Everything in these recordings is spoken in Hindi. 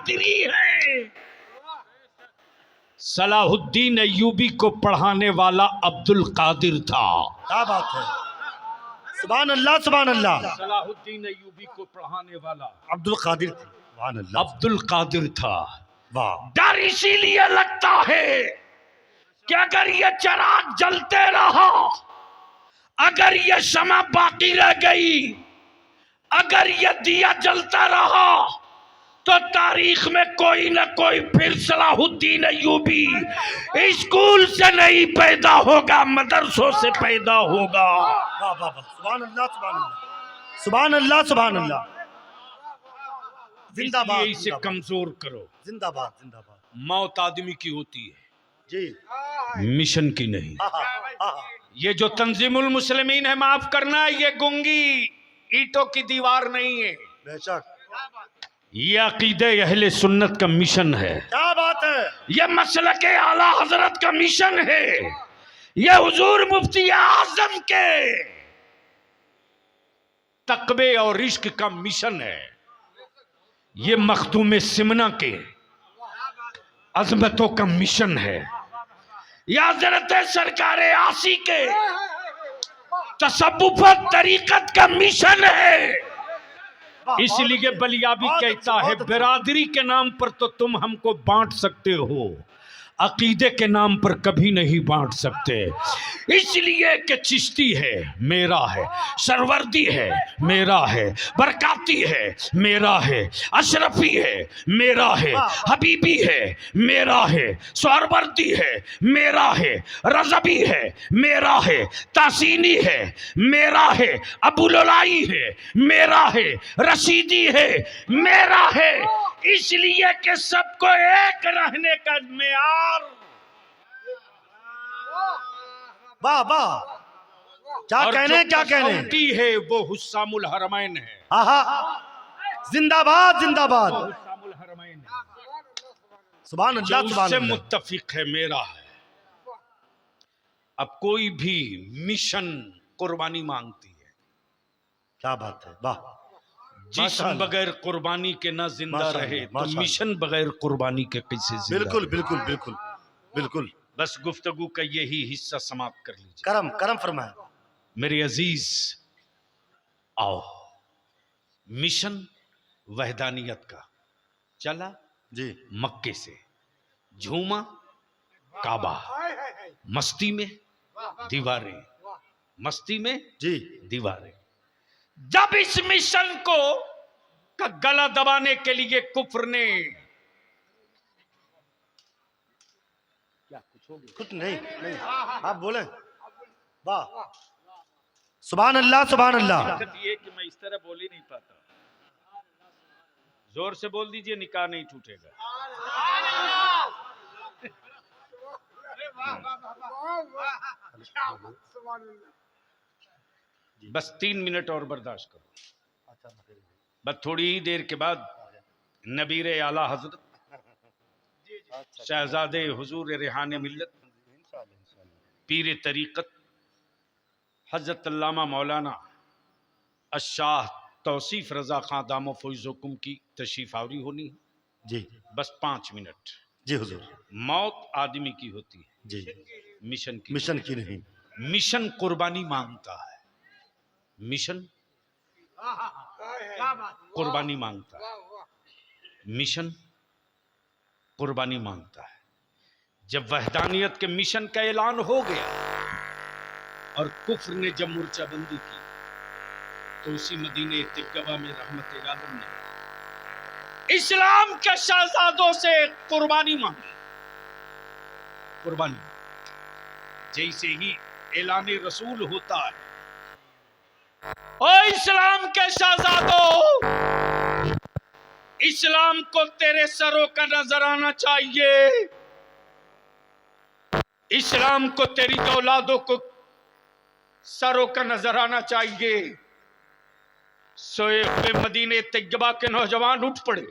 कादरी है। सलाहुद्दीन अय्यूबी को पढ़ाने वाला अब्दुल कादिर था। क्या बात है, सुभान अल्लाह सुभान अल्लाह। सलाहुद्दीन अय्यूबी को पढ़ाने वाला अब्दुल कादिर थी, सुभान अल्लाह। अब्दुल कादिर था। वाह। डर इसीलिए लगता है कि अगर ये चिराग जलते रहा, अगर ये शमा बाकी रह गई, अगर ये दिया जलता रहा, तो तारीख में कोई ना कोई फिर सलाहुद्दीन अय्यूबी स्कूल से नहीं पैदा होगा, मदरसों से पैदा होगा। वाह वाह वाह, सुभान अल्लाह सुभान अल्लाह सुभान अल्लाह सुभान अल्लाह। जिंदाबाद, इसे जिंदाबाद। कमजोर करो। जिंदाबाद जिंदाबाद। मौत आदमी की होती है जी, मिशन की नहीं। हाँ। ये जो तंजीमुल मुस्लिमीन है, माफ करना, ये गुंगी ईंटों की दीवार नहीं है। बेशक, ये अकीदे अहले सुन्नत का मिशन है। क्या बात है। ये मसलके आला हजरत का मिशन है। ये हुजूर मुफ्ती आजम के तकबे और इश्क का मिशन है। ये मखदूम सिमना के अजमतों का मिशन है। या हजरत सरकार आसी के तसव्वुफ तरीकत का मिशन है। इसलिए बलियाबी कहता है, बिरादरी के नाम पर तो तुम हमको बांट सकते हो, अकीदे के नाम पर कभी नहीं बांट सकते। इसलिए कि चिश्ती है मेरा है, सरवर्दी है मेरा है, बरकाती है मेरा है, अशरफी है मेरा है, हबीबी है मेरा है, सरवर्दी है मेरा है, रजबी है मेरा है, तासीनी है मेरा है, अबुललाई है मेरा है, रशीदी है मेरा है। इसलिए कि सबको एक रहने का मेयार। वाह वाह, क्या कहने क्या कहने है वो हुस्सामुल हरमैन है। जिंदाबाद जिंदाबाद, हुस्सामुल हरमैन है। सुभान अल्लाह सुभान उससे अल्लाह। मुत्तफिक है मेरा है। अब कोई भी मिशन कुर्बानी मांगती है। क्या बात है, वाह। जिस्म बगैर कुर्बानी के ना जिंदा रहे, तो मिशन बगैर कुर्बानी के कैसे जिंदा? बिल्कुल बिल्कुल बिल्कुल बिल्कुल। बस गुफ्तगू का यही हिस्सा समाप्त कर लीजिए। करम करम फरमाए मेरे अजीज, आओ, मिशन वहदानियत का चला जी। मक्के से, झूमा काबा, मस्ती में दीवारें, मस्ती में जी दीवारें। जब इस मिशन को का गला दबाने के लिए कुफ्र ने कुछ नहीं नहीं, आप बोले। वाह, सुभान अल्लाह सुभान अल्लाह। ये कि मैं इस तरह बोल ही नहीं पाता। जोर से बोल दीजिए, निकाह नहीं टूटेगा। बस 3 मिनट और बर्दाश्त करो। बस थोड़ी ही देर के बाद नबीर आला हजरत शहजादे हुजूर रेहान मिल्लत पीर तरीक़त हजरत अल्लामा मौलाना अशाह तौसीफ रजा खां दामो फैज़ुकुम की तशरीफ आवरी होनी है जी। बस 5 मिनट। जी हुजूर। मौत आदमी की होती है जी, मिशन की नहीं। मिशन कुर्बानी मांगता है। मिशन कुर्बानी मांगता है। मिशन कुर्बानी मांगता है। जब वहदानियत के मिशन का ऐलान हो गया और कुफ्र ने जब मोर्चाबंदी की, तो उसी मदीने तिब्बा में रहमत आलम ने इस्लाम के शहजादों से कुर्बानी मांगी। कुर्बानी जैसे ही ऐलान रसूल होता है, ओ इस्लाम के शहजादों, इस्लाम को तेरे सरों का नजर आना चाहिए, इस्लाम को तेरी औलादों को सरों का नजर आना चाहिए। सोए हुए मदीने तैयबा के नौजवान उठ पड़े।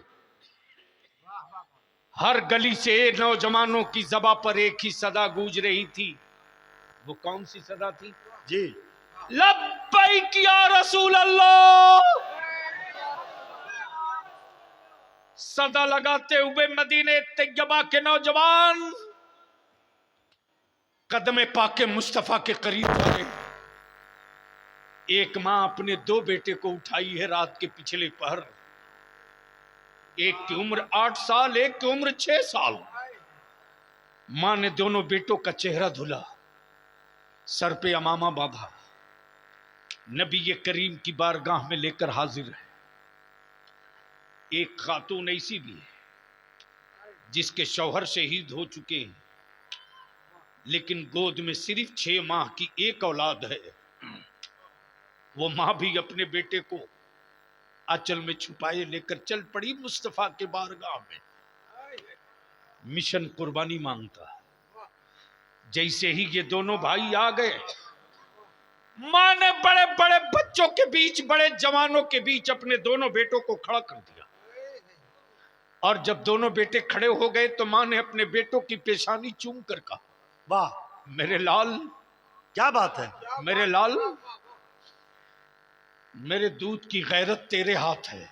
हर गली से नौजवानों की ज़बां पर एक ही सदा गूंज रही थी। वो कौन सी सदा थी? जी। लब्बैक या रसूल अल्लाह। सदा लगाते हुए मदीने तैयबा के नौजवान कदमे पाके मुस्तफा के करीब आए। एक मां अपने 2 बेटे को उठाई है रात के पिछले पहर। एक की उम्र 8 साल, एक की उम्र 6 साल। मां ने दोनों बेटों का चेहरा धुला, सर पे अमामा बांधा, नबी ये करीम की बारगाह में लेकर हाजिर है। एक खातून ऐसी भी है जिसके शौहर शहीद हो चुके हैं, लेकिन गोद में सिर्फ 6 माह की एक औलाद है। वो मां भी अपने बेटे को आंचल में छुपाए लेकर चल पड़ी मुस्तफा के बारगाह में। मिशन कुर्बानी मांगता। जैसे ही ये दोनों भाई आ गए, मां ने बड़े बड़े बच्चों के बीच, बड़े जवानों के बीच अपने दोनों बेटों को खड़ा कर दिया। और जब दोनों बेटे खड़े हो गए तो मां ने अपने बेटों की पेशानी चूम कर कहा, वाह, मेरे लाल, क्या बात है। मेरे लाल, मेरे दूध की गैरत तेरे हाथ है।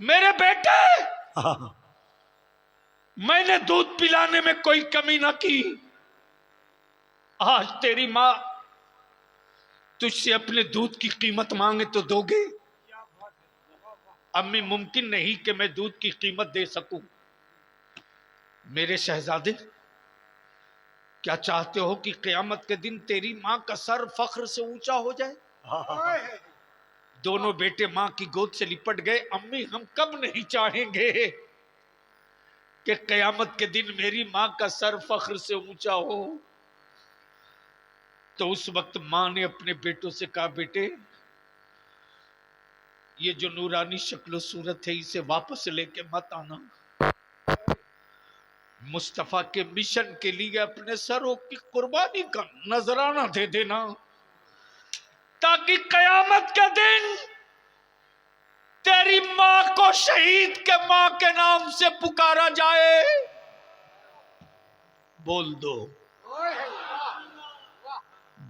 मेरे बेटे, मैंने दूध पिलाने में कोई कमी ना की। आज तेरी मां तुझसे अपने दूध की कीमत मांगे तो दोगे? अम्मी, मुमकिन नहीं कि मैं दूध की कीमत दे सकूं। मेरे शहजादे, क्या चाहते हो कि क़यामत के दिन तेरी मां का सर फख्र से ऊंचा हो जाए? दोनों बेटे मां की गोद से लिपट गए। अम्मी, हम कब नहीं चाहेंगे कि क़यामत के दिन मेरी मां का सर फख्र से ऊंचा हो। तो उस वक्त मां ने अपने बेटों से कहा, बेटे, ये जो नूरानी शक्ल सूरत है इसे वापस लेके मत आना। मुस्तफा के मिशन के लिए अपने सरों की कुर्बानी का नजराना दे देना, ताकि कयामत के दिन तेरी मां को शहीद के मां के नाम से पुकारा जाए। बोल दो,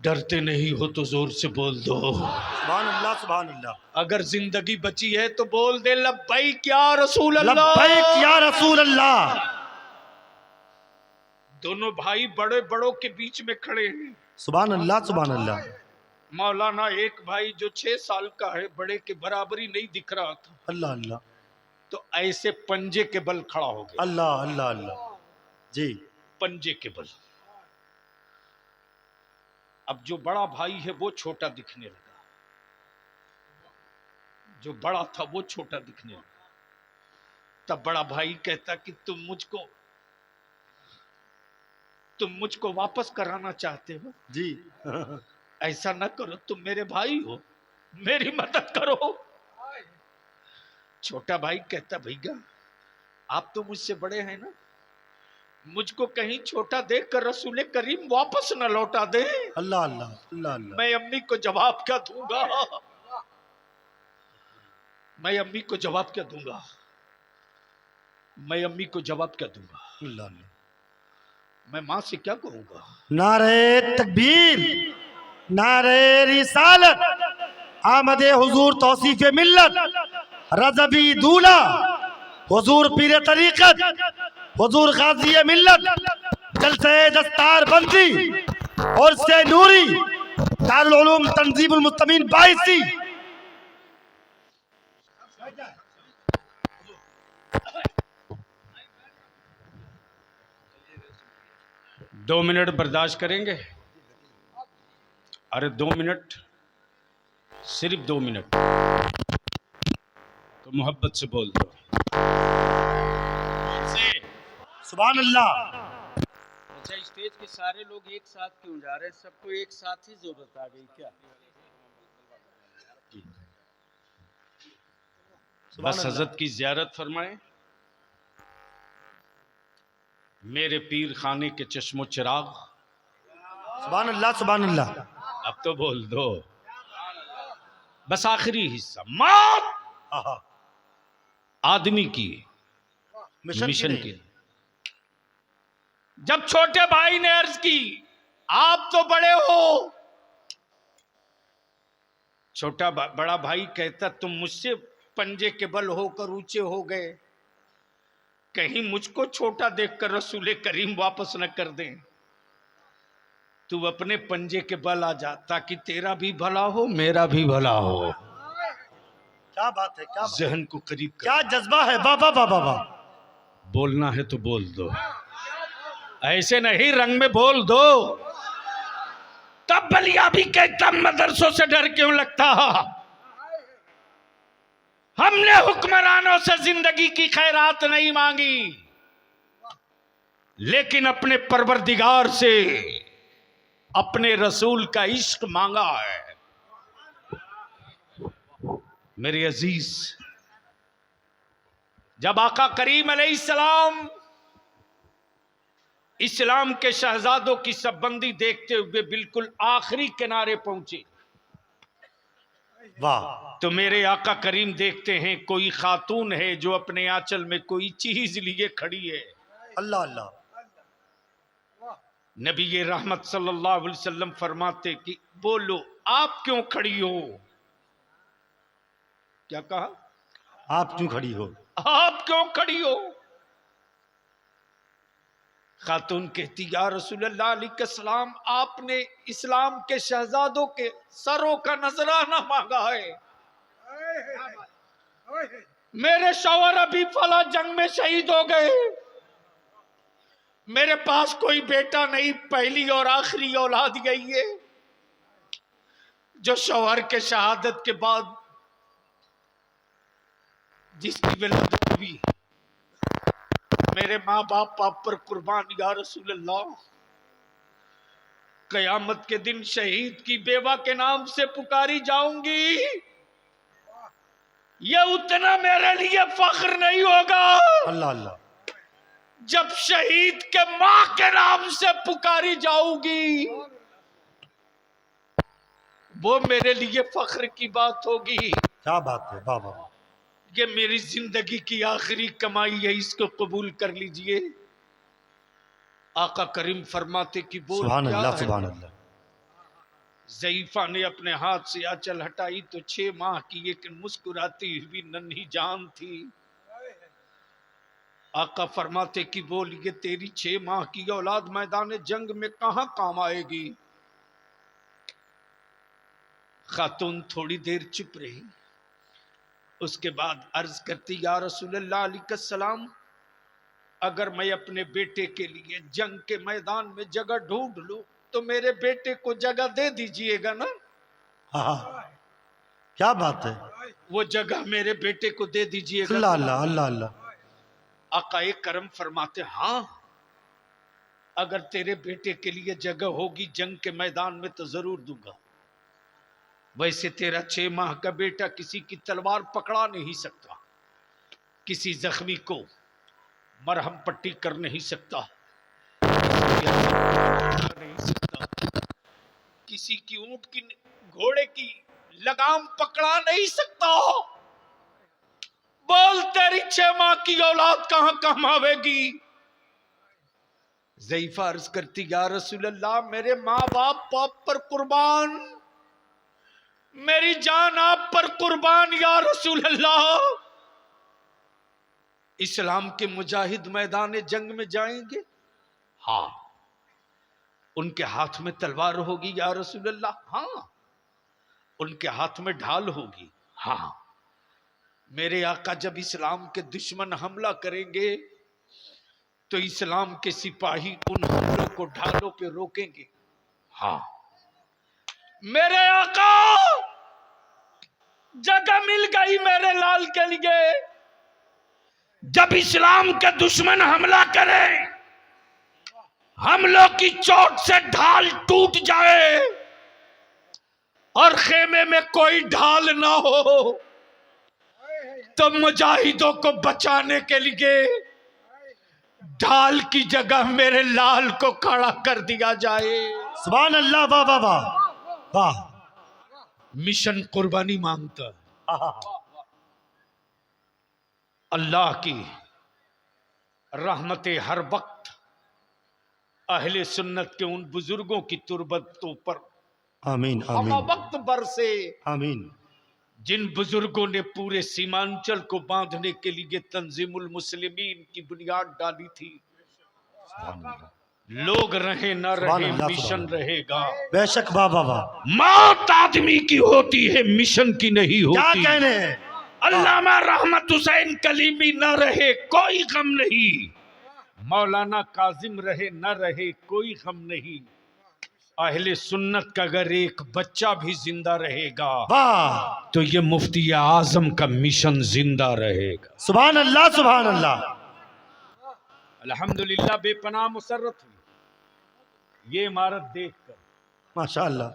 डरते नहीं हो तो जोर से बोल दो। सुभान अल्लाह, सुभान अल्लाह। अगर जिंदगी बची है तो बोल दे, लब्बैक या रसूल अल्लाह, लब्बैक या रसूल अल्लाह। दोनों भाई बड़े बड़ों के बीच में खड़े हैं। सुभान अल्लाह, सुभान अल्लाह। मौलाना एक भाई जो 6 साल का है, बड़े के बराबरी नहीं दिख रहा था, अल्लाह अल्लाह, तो ऐसे पंजे के बल खड़ा हो गया। अल्लाह अल्लाह अल्लाह जी, पंजे के बल। अब जो बड़ा भाई है वो छोटा दिखने लगा, जो बड़ा था वो छोटा दिखने लगा। तब बड़ा भाई कहता कि तुम मुझको वापस कराना चाहते हो जी। ऐसा न करो, तुम मेरे भाई हो, मेरी मदद करो। छोटा भाई कहता, भैया आप तो मुझसे बड़े हैं ना, मुझको कहीं छोटा देखकर रसूल करीम वापस न लौटा दे। अल्लाह अल्लाह अल्लाह अल्लाह। मैं अम्मी को जवाब क्या दूंगा? मैं अम्मी को जवाब क्या दूंगा? मैं अम्मी को जवाब क्या दूंगा? अल्लाह अल्लाह। मैं मां से क्या कहूंगा? नारे तकबीर, नारे रिसालत, आमदे हुजूर तौसीफ मिल्लत, रज़बी दूल्हा, हुजूर पीर तरीक़त, हुजूर गाज़ी मिल्लत, जलसे दस्तार बंदी और से नूरी, दारुल उलूम तंजीमुल मुस्लिमीन बाइसी। 2 मिनट बर्दाश्त करेंगे? अरे 2 मिनट, सिर्फ 2 मिनट तो मोहब्बत से बोल दो। सुभान अल्लाह। अच्छा, स्टेज के सारे लोग एक साथ क्यों जा रहे हैं? सबको एक साथ ही जरूरत आ गई क्या? बस हजरत की ज़ियारत फरमाएं। मेरे पीर खाने के चश्मो चिराग। सुभान अल्लाह, सुभान अल्लाह। अब तो बोल दो। बस आखिरी हिस्सा, मौत आदमी की मिशन की। जब छोटे भाई ने अर्ज की, आप तो बड़े हो, बड़ा भाई कहता, तुम मुझसे पंजे के बल होकर ऊंचे हो गए, कहीं मुझको छोटा देखकर रसूल करीम वापस न कर दें। तू अपने पंजे के बल आ जा, ताकि तेरा भी भला हो मेरा भी भला हो। क्या बात है, क्या बात है। जहन को करीब कर। क्या जज्बा है, वाह वाह वाह वाह वाह। बोलना है तो बोल दो, ऐसे नहीं रंग में बोल दो। तब बलिया भी कहता मदरसों से डर क्यों लगता। हमने हुक्मरानों से जिंदगी की खैरात नहीं मांगी, लेकिन अपने परवरदिगार से अपने रसूल का इश्क मांगा है। मेरे अजीज, जब आका करीम अलैहिस्सलाम इस्लाम के शहजादों की सबबंदी देखते हुए बिल्कुल आखिरी किनारे पहुंचे, वाह। तो मेरे आका करीम देखते हैं कोई खातून है जो अपने आंचल में कोई चीज लिए खड़ी है। अल्लाह अल्लाह। नबी ये रहमत सल्लल्लाहु अलैहि वसल्लम फरमाते कि बोलो आप क्यों खड़ी हो। क्या कहा? आप क्यों खड़ी हो? आप क्यों खड़ी हो? खातून कहती या रसूलल्लाह अलैहिस्सलाम, आपने इस्लाम के शहजादों के सरों का नजराना मांगा है। मेरे शौहर अभी फला जंग में शहीद हो गए, मेरे पास कोई बेटा नहीं, पहली और आखिरी औलाद गई है जो शौहर के शहादत के बाद जिसकी विलादत हुई। मेरे माँ बाप आप पर कुर्बान या रसूलल्लाह, कयामत के दिन शहीद की बेवा के नाम से पुकारी जाऊंगी, ये उतना मेरे लिए फख्र नहीं होगा अल्लाह अल्लाह। जब शहीद के मां के नाम से पुकारी जाऊंगी, वो मेरे लिए फख्र की बात होगी। क्या बात है, वाह वाह। ये मेरी जिंदगी की आखिरी कमाई है, इसको कबूल कर लीजिए। आका करीम फरमाते कि बोल सुभान क्या अल्लाह है? सुभान अल्लाह। ज़ईफा ने अपने हाथ से आंचल हटाई तो 6 माह की एक मुस्कुराती हुई नन्ही जान थी। आका फरमाते कि बोल ये तेरी 6 माह की औलाद मैदान जंग में कहां काम आएगी। खातून थोड़ी देर चुप रही, उसके बाद अर्ज करती या रसूलल्लाह अलैहिस्सलाम, अगर मैं अपने बेटे के लिए जंग के मैदान में जगह ढूंढ लूं तो मेरे बेटे को जगह दे दीजिएगा ना। हाँ हाँ, क्या बात है। वो जगह मेरे बेटे को दे दीजिएगा। अल्लाह अल्लाह अल्लाह अल्लाह। आका एक करम फरमाते हाँ, अगर तेरे बेटे के लिए जगह होगी जंग के मैदान में तो जरूर दूंगा। वैसे तेरा 6 माह का बेटा किसी की तलवार पकड़ा नहीं सकता, किसी जख्मी को मरहम पट्टी कर नहीं सकता, नहीं सकता, किसी की ऊंट की घोड़े की लगाम पकड़ा नहीं सकता। बोल तेरी 6 माह की औलाद कहां काम आवेगी। ज़ईफा अर्ज करती या रसूलल्लाह, मेरे माँ बाप आप पर कुर्बान, मेरी जान आप पर कुर्बान या रसूलल्लाह। इस्लाम के मुजाहिद मैदान जंग में जाएंगे, हाँ। उनके हाथ में तलवार होगी या रसूलल्लाह, हाँ। उनके हाथ में ढाल होगी, हाँ। मेरे आका जब इस्लाम के दुश्मन हमला करेंगे तो इस्लाम के सिपाही उन हमलों को ढालों पे रोकेंगे, हाँ। मेरे आका जगह मिल गई मेरे लाल के लिए। जब इस्लाम के दुश्मन हमला करें, हमलों की चोट से ढाल टूट जाए और खेमे में कोई ढाल ना हो, तो मुजाहिदों को बचाने के लिए ढाल की जगह मेरे लाल को खड़ा कर दिया जाए। सुभान अल्लाह, वाह वाह वाह वाह। मिशन कुर्बानी मांगता। हाँ, अल्लाह की रहमतें हर वक्त अहले सुन्नत के उन बुजुर्गों की तुरबतों पर आमीन हम आमीन वक्त बरसे आमीन। जिन बुजुर्गों ने पूरे सीमांचल को बांधने के लिए तंजीमुल मुस्लिमीन की बुनियाद डाली थी, लोग रहे न रहे मिशन रहेगा। बेशक वाह वाह वाह। मौत आदमी की होती है, मिशन की नहीं क्या होती। कहने हैं? अल्लामा रहमत हुसैन कलीमी न रहे कोई गम नहीं, मौलाना काजिम रहे न रहे कोई गम नहीं, अहले सुन्नत का अगर एक बच्चा भी जिंदा रहेगा वाह। तो ये मुफ्ती आजम का मिशन जिंदा रहेगा। सुभान अल्लाह सुभान अल्लाह। अल्हम्दुलिल्लाह बेपनाह मुसर्रत हुई ये इमारत देखकर। माशाअल्लाह।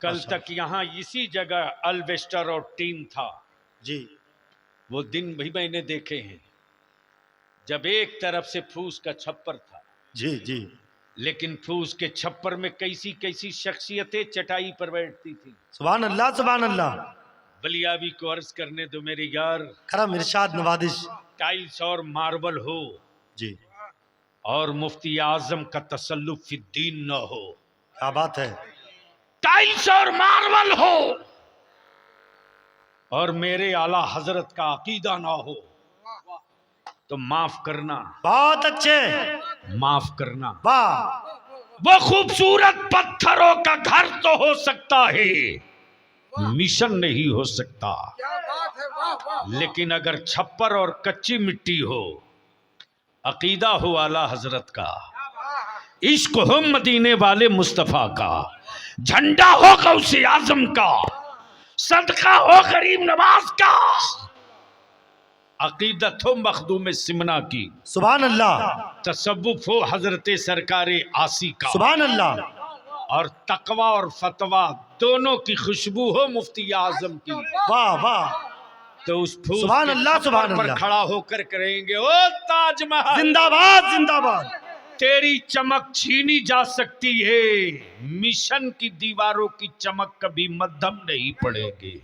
कल तक यहाँ इसी जगह अल्वेस्टर और टीन था जी। वो दिन भी मैंने देखे हैं जब एक तरफ से फूस का छप्पर था, जी जी। लेकिन फूस के छप्पर में कैसी कैसी शख्सियतें चटाई पर बैठती थी। सुभान अल्लाह सुभान अल्लाह। बलियाबी को अर्ज करने दो मेरे यार, करम इरशाद नवादिश। टाइल्स और मार्बल हो जी। और मुफ्ती आजम का तसल्लुफ फिद्दीन न हो। क्या बात है। टाइल्स और मार्बल हो और मेरे आला हजरत का अकीदा ना हो तो माफ करना, बहुत अच्छे। माफ करना। वाह। वो खूबसूरत पत्थरों का घर तो हो सकता है, मिशन नहीं हो सकता। लेकिन अगर छप्पर और कच्ची मिट्टी हो, अकीदा हो आला हजरत का, इश्क हो मदीने वाले मुस्तफा का, झंडा हो गौसे आजम का, सदका हो गरीब नवाज का, अकीदत हो मखदूम सिमना की, सुभान अल्लाह। तसव्वुफ हो हजरत सरकारे आसी का, सुभान अल्लाह। और तकवा और फतवा दोनों की खुशबू हो मुफ्ती आजम की, वाह वाह। तो उस फूस सुभान के अल्लाह, छप्पर सुभान पर अल्लाह। खड़ा होकर करेंगे, ओ ताजमहल जिंदाबाद जिंदाबाद। तेरी चमक छीनी जा सकती है, मिशन की दीवारों की चमक कभी मध्यम नहीं पड़ेगी।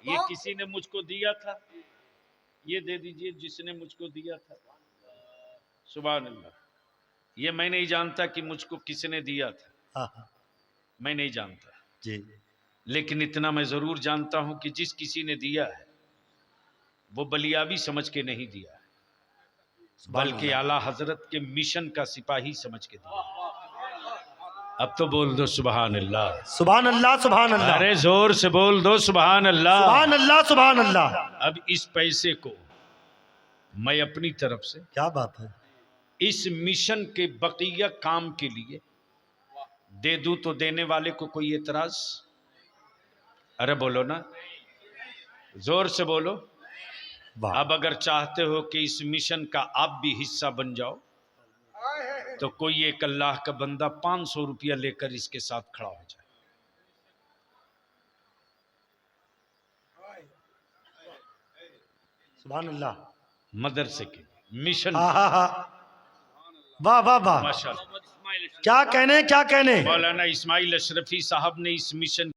ये किसी ने मुझको दिया था, ये दे दीजिए जिसने मुझको दिया था। सुभान अल्लाह। ये मैं नहीं जानता कि मुझको किसने दिया था, हाँ, हाँ, मैं नहीं जानता, जी। लेकिन इतना मैं जरूर जानता हूं कि जिस किसी ने दिया है वो बलियाबी समझ के नहीं दिया है, बल्कि आला हजरत के मिशन का सिपाही समझ के दिया। अब तो बोल दो सुभान अल्लाह। सुभान अल्लाह सुभान अल्लाह। अरे जोर से बोल दो सुभान अल्लाह। सुभान अल्लाह सुभान अल्लाह। अब इस पैसे को मैं अपनी तरफ से क्या बात है। इस मिशन के बकिया काम के लिए दे दूं तो देने वाले को कोई एतराज? अरे बोलो ना, जोर से बोलो। वाह। अब अगर चाहते हो कि इस मिशन का आप भी हिस्सा बन जाओ तो कोई एक अल्लाह का बंदा 500 रुपया लेकर इसके साथ खड़ा हो जाए। सुभान अल्लाह। मदरसे के मिशन हाँ हाँ हाँ। वाह वाह वाह। माशाअल्लाह। क्या कहने क्या कहने। मौलाना इस्माइल अशरफी साहब ने इस मिशन